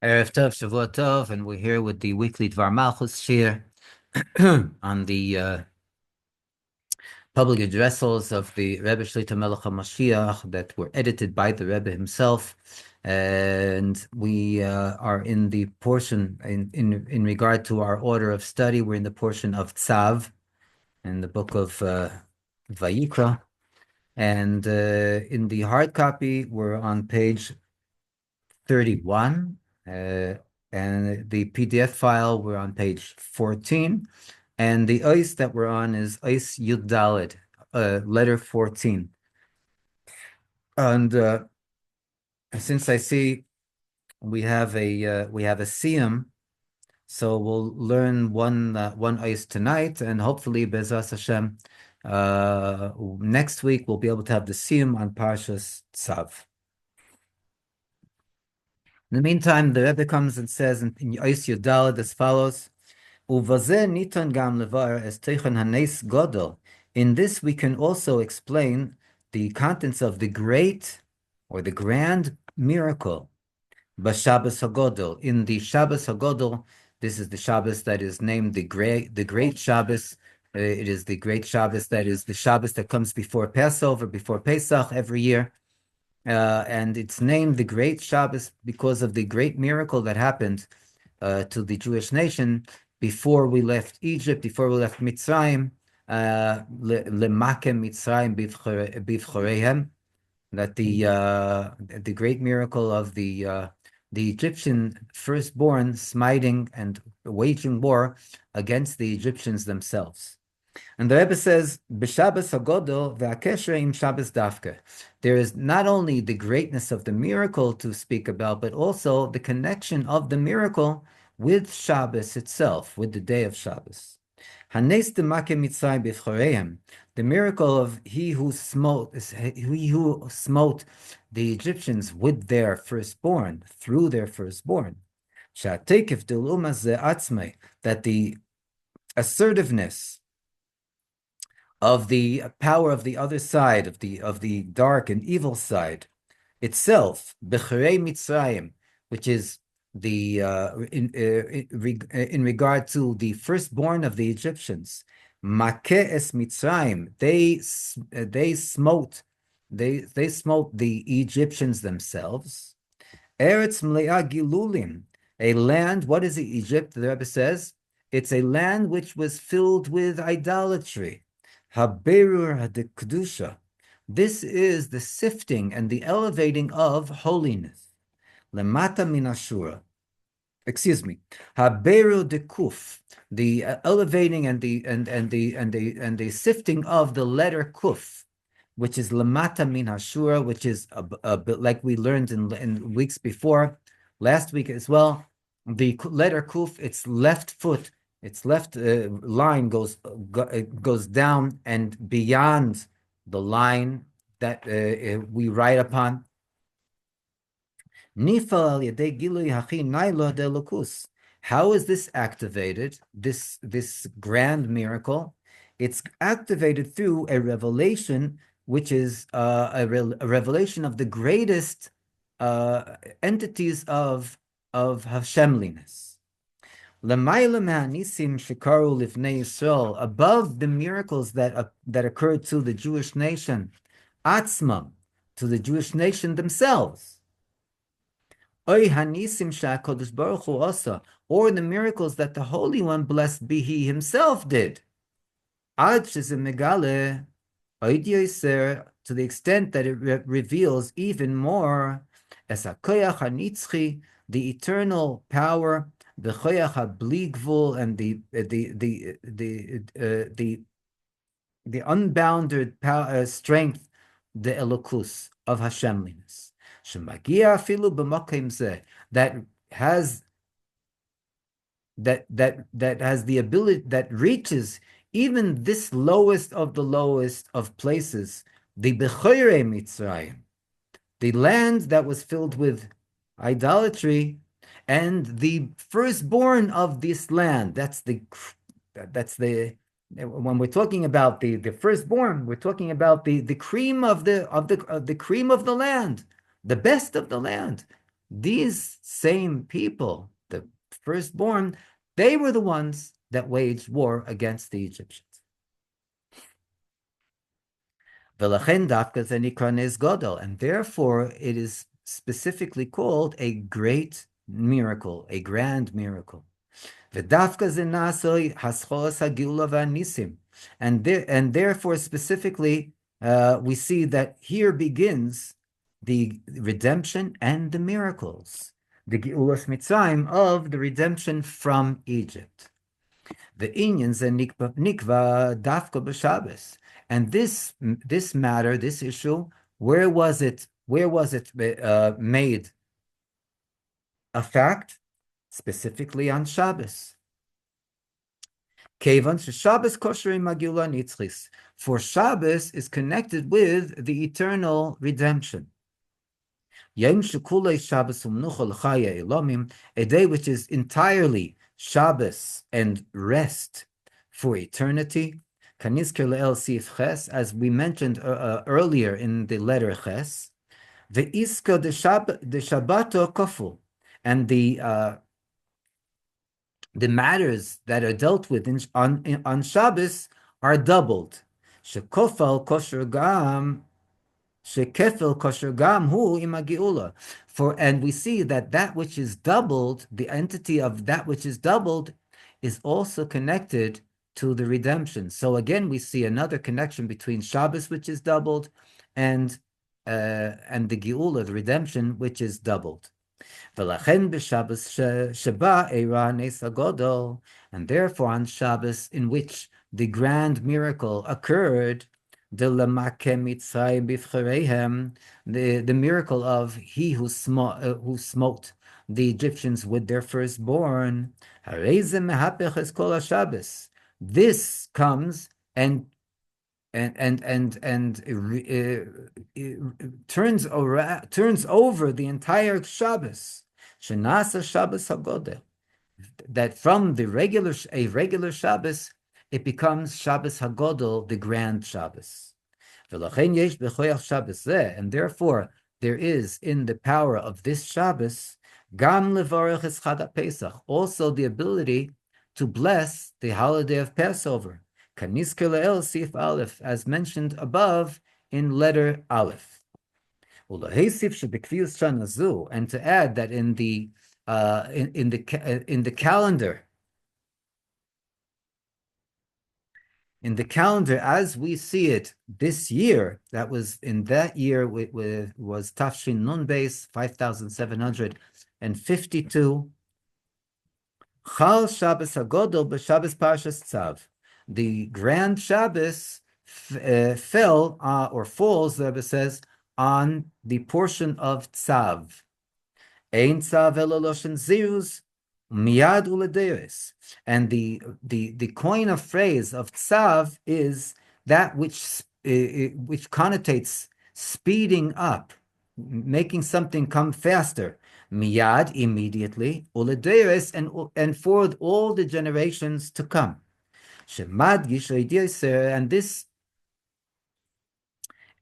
Erev Tov, Shavua Tov, and we're here with the weekly Dvar Malchus shir on the public addressals of the Rebbe Shlitah Melech HaMashiach that were edited by the Rebbe himself. And we are in the portion, in regard to our order of study, we're in the portion of Tzav, in the book of Vayikra. And in the hard copy, we're on page 31. And the PDF file, we're on page 14. And the ice that we're on is ice Yud Dalet, letter 14. And since I see we have a siyum, so we'll learn one ice tonight, and hopefully Bezras Hashem, next week we'll be able to have the siyum on Parshas Tzav. In the meantime, the Rebbe comes and says in ice Yud Dalet as follows. In this, we can also explain the contents of the great or the grand miracle, B'Shabbos HaGodol. In the Shabbos HaGodol, this is the Shabbos that is named the great Shabbos. It is the great Shabbos that is the Shabbos that comes before Passover, before Pesach every year. And it's named the great Shabbos because of the great miracle that happened to the Jewish nation before we left Egypt, before we left Mitzrayim, lemakem Mitzrayim bivchoreihem, that the great miracle of the Egyptian firstborn smiting and waging war against the Egyptians themselves. And the Rebbe says, B'Shabbos HaGodol ve'akesher im Shabbos Dafke. There is not only the greatness of the miracle to speak about, but also the connection of the miracle with Shabbos itself, with the day of Shabbos. Hanes demake Mitzrayim b'choreihem, the miracle of he who smote the Egyptians with their firstborn, through their firstborn. Sha'atekef deluma ze'atzmei, that the assertiveness of the power of the other side, of the dark and evil side itself, b'chorei Mitzrayim, which is the in regard to the firstborn of the Egyptians, Makeh es Mitzrayim, they smote the Egyptians themselves. Eretz mle'ah gilulim, a land. What is Egypt? The Rebbe says it's a land which was filled with idolatry. Haberur hadekdusha. This is the sifting and the elevating of holiness. Lemata min ashura. Excuse me. Haberu dekuf, the elevating and the sifting of the letter kuf, which is lemata min ashura, which is a bit like we learned in weeks before, last week as well. The letter kuf, its left foot, its left line goes down and beyond the line that we write upon. How is this activated, this grand miracle? It's activated through a revelation, which is a revelation of the greatest entities of Hashemliness. Above the miracles that occurred to the Jewish nation, Atzmam, to the Jewish nation themselves. Or the miracles that the Holy One, blessed be He, Himself did. To the extent that it reveals even more as the eternal power, the choyach habli gvul, and the unbounded power, strength, the elokus of Hashemliness. That has the ability, that reaches even this lowest of the lowest of places, the Bechorei Mitzrayim, the land that was filled with idolatry, and the firstborn of this land. That's the when we're talking about the firstborn, we're talking about the cream of the cream of the land, the best of the land, these same people, the firstborn, they were the ones that waged war against the Egyptians. And therefore it is specifically called a great miracle, a grand miracle. And therefore specifically we see that here begins the redemption and the miracles, the Geulas Mitzrayim of the redemption from Egypt. The Inyan nikva dafka b'Shabbos, and this matter, this issue, where was it made a fact? Specifically on Shabbos. Kevan Shabbos kosher magula nitzchis, for Shabbos is connected with the eternal redemption. Yom shekulei Shabbos umnucha l'chaya elomim, a day which is entirely Shabbos and rest for eternity. Kanizker le'el sif ches, as we mentioned earlier in the letter ches. The iska de Shabbato koful, and the matters that are dealt with on Shabbos are doubled. Shekofal kosher gam. Shekefel kosher gam hu imagiula. And we see that which is doubled, the entity of that which is doubled, is also connected to the redemption. So again, we see another connection between Shabbos, which is doubled, and the Geula, the redemption, which is doubled. And therefore on Shabbos, in which the grand miracle occurred, the miracle of he who smote the Egyptians with their firstborn, this comes and turns over the entire Shabbos. Shenasa Shabbos Hagodel, that from a regular Shabbos, it becomes Shabbos Hagodel, the grand Shabbos. And therefore, there is in the power of this Shabbos, Gam levarech es Chag Pesach, also the ability to bless the holiday of Passover. Kanizker le'el sif aleph, as mentioned above in letter aleph. And to add that in the calendar as we see it this year, that was in that year was Tafshin Nun Beis 5752. Chal Shabbos Hagodol b'Shabbos Parshas Tzav. The grand Shabbos fell or falls, the Rebbe says, on the portion of Tzav. Ein Tzav elo loshen ziruz miyad ulederes. And the coin of phrase of Tzav is that which connotates speeding up, making something come faster. Miyad, immediately, ulederes, and for all the generations to come.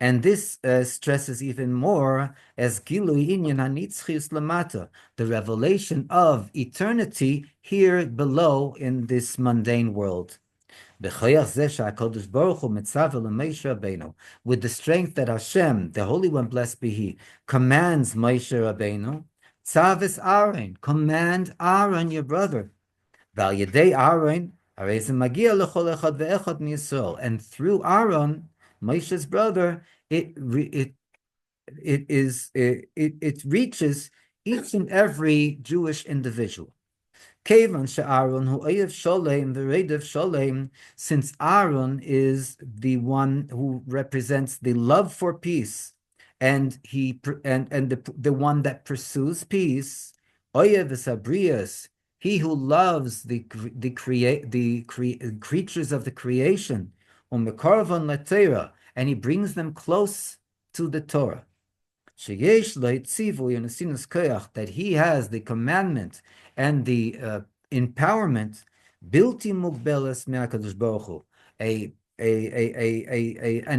And this stresses even more as Gilui Inyan HaNitzchius Lamata, the revelation of eternity here below in this mundane world. With the strength that Hashem, the Holy One, blessed be He, commands Moshe Rabbeinu, Tzavis Aaron, command Aaron, your brother. Val Yedei Aaron, and through Aaron, Moshe's brother, it reaches each and every Jewish individual. Since Aaron is the one who represents the love for peace, and the one that pursues peace, he who loves the creatures of the creation, and he brings them close to the Torah. That he has the commandment and the empowerment, an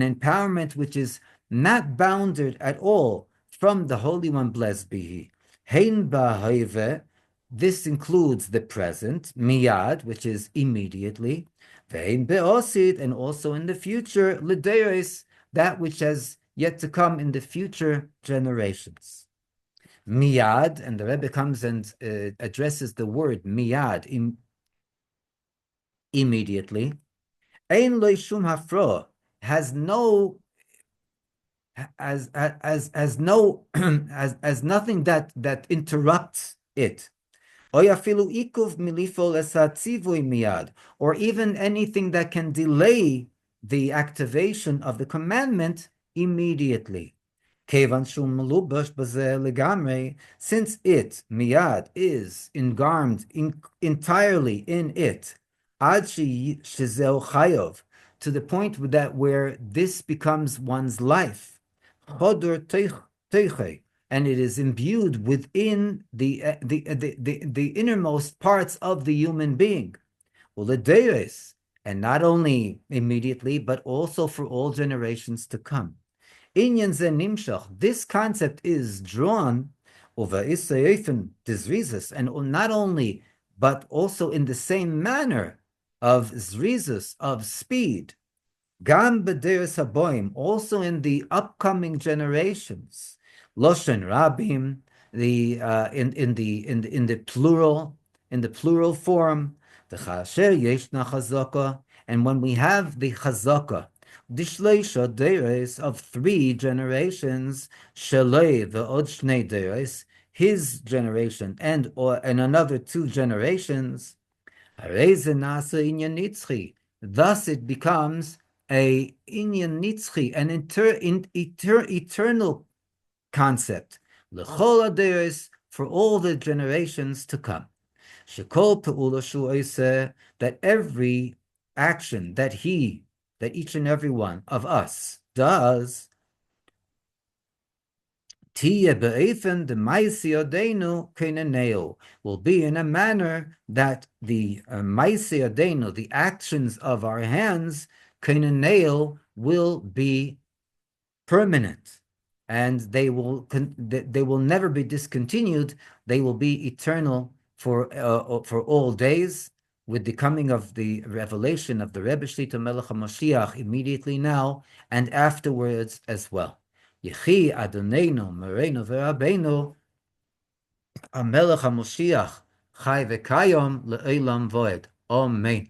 empowerment which is not bounded at all from the Holy One, blessed be He. Hein ba'heve, this includes the present, miyad, which is immediately, ve'in be'osid, and also in the future, l'deis, that which has yet to come in the future generations. Miyad, and the Rebbe comes and addresses the word miyad, immediately. Ein lo shum hafro, has no as no as nothing that interrupts it. Or even anything that can delay the activation of the commandment immediately. Since it, miyad, is engarmed entirely in it, to the point that where this becomes one's life, and it is imbued within the innermost parts of the human being. And not only immediately, but also for all generations to come. This concept is drawn over and not only, but also in the same manner of zrizus, of speed. Gam b'deres haboim, also in the upcoming generations. Loshen rabim, in the plural form. V'chasher yeshna chazaka, and when we have the chazaka, dishleisha deres, of 3 generations, shalei ve'od shnei deres, his generation and another 2 generations. Thus it becomes a inyan nitzchi, an eternal concept, l'chol aderes, for all the generations to come. Shekol pe'ula shu'oseh, that every action that each and every one of us does, will be in a manner that the the actions of our hands, will be permanent, and they will never be discontinued. They will be eternal for all days, with the coming of the revelation of the Rebbe Shlitah Melech HaMashiach immediately now and afterwards as well. Yechi Adonenu Moreinu V'Rabbeinu HaMelech HaMashiach Chai V'Kayom Le'Olam Voed. Amen.